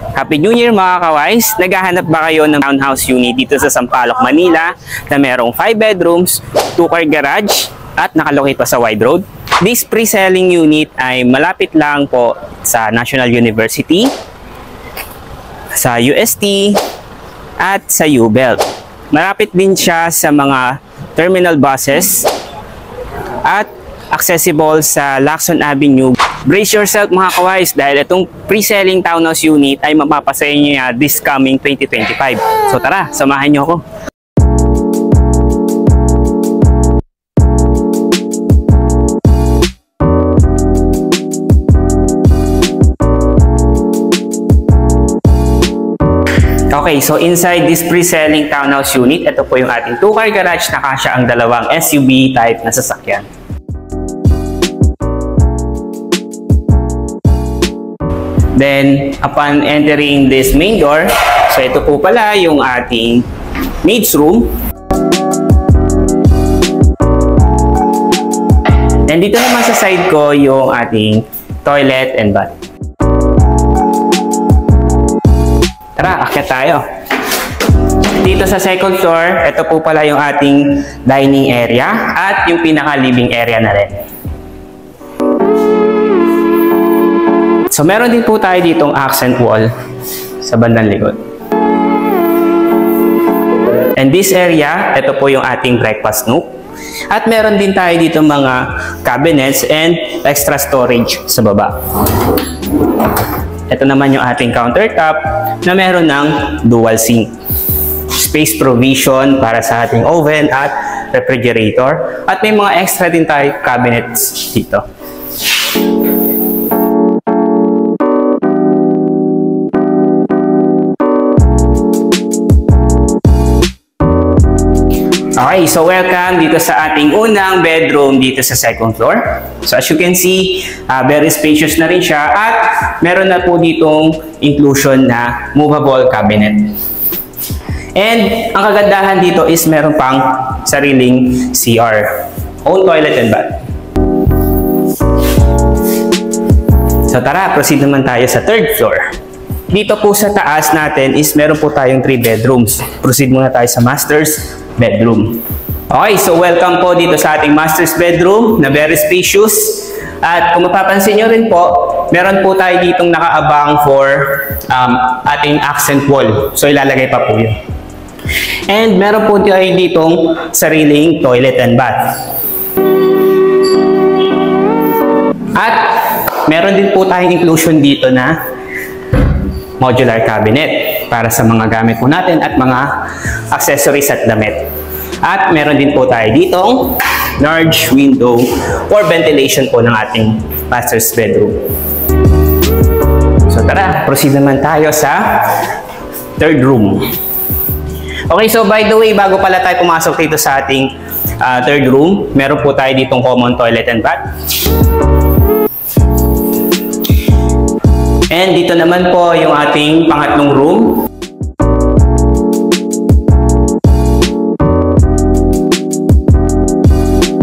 Happy New Year mga ka-wise! Naghahanap ba kayo ng townhouse unit dito sa Sampaloc, Manila na merong 5 bedrooms, 2-car garage at nakalocate pa sa wide road? This pre-selling unit ay malapit lang po sa National University, sa UST at sa U-Belt. Malapit din siya sa mga terminal buses at accessible sa Lacson Avenue. Brace yourself mga ka-wise dahil itong pre-selling townhouse unit ay mapapasaya niya this coming 2025. So tara, samahan niyo ako. Okay, so inside this pre-selling townhouse unit, ito po yung ating 2-car garage na kasya ang dalawang SUV type na sasakyan. Then, upon entering this main door, so ito po pala yung ating maid's room. And dito naman sa side ko yung ating toilet and bath. Tara, akyat tayo. Dito sa second floor, ito po pala yung ating dining area at yung pinaka-living area na rin. So, meron din po tayo ditong accent wall sa bandang likod. And this area, ito po yung ating breakfast nook. At meron din tayo dito mga cabinets and extra storage sa baba. Ito naman yung ating countertop na meron ng dual sink. Space provision para sa ating oven at refrigerator. At may mga extra din tayo cabinets dito. Okay, so welcome dito sa ating unang bedroom dito sa second floor. So as you can see, very spacious na rin siya at meron na po ditong inclusion na movable cabinet. And ang kagandahan dito is meron pang sariling CR, own toilet and bath. So tara, proceed naman tayo sa third floor. Dito po sa taas natin is meron po tayong 3 bedrooms. Proceed muna tayo sa master's bedroom. Okay, so welcome po dito sa ating master's bedroom na very spacious. At kung mapapansin nyo rin po, meron po tayo ditong nakaabang for ating accent wall. So ilalagay pa po yun. And meron po tayo ditong sariling toilet and bath. At meron din po tayong inclusion dito na modular cabinet para sa mga gamit po natin at mga accessories at damit. At meron din po tayo ditong large window for ventilation po ng ating master's bedroom. So tara, proceed naman tayo sa third room. Okay, so by the way, bago pala tayo pumasok dito sa ating third room, meron po tayo ditong common toilet and bath. And dito naman po yung ating pangatlong room.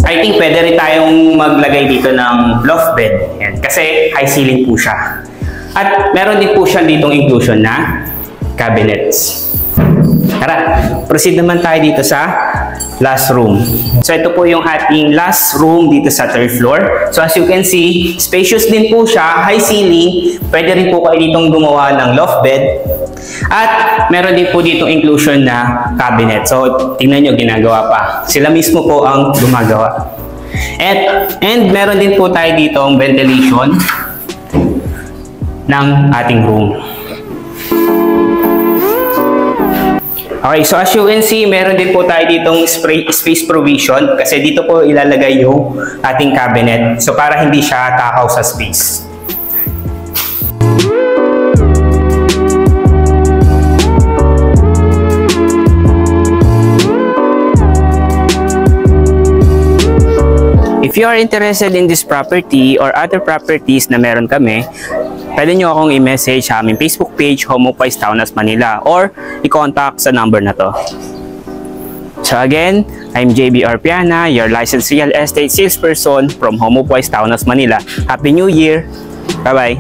I think pwede rin tayong maglagay dito ng loft bed. Yan, kasi high ceiling po siya. At meron din po siya ditong inclusion na cabinets. Tara, proceed naman tayo dito sa last room. So ito po yung ating last room dito sa third floor. So as you can see, spacious din po siya, high ceiling. Pwede rin po kayo ditong gumawa ng loft bed. At meron din po ditong inclusion na cabinet. So tingnan nyo, ginagawa pa. Sila mismo po ang gumagawa. And meron din po tayo ditong ventilation ng ating room. Okay, so as you can see, meron din po tayo ditong space provision kasi dito po ilalagay yung ating cabinet. So para hindi siya takaw sa space. If you are interested in this property or other properties na meron kami, pwede nyo akong i-message sa aming Facebook page, Homopoise Townhouse Manila, or i-contact sa number na to. So again, I'm JB Arpiana, your licensed real estate salesperson from Homopoise Townhouse Manila. Happy New Year! Bye-bye!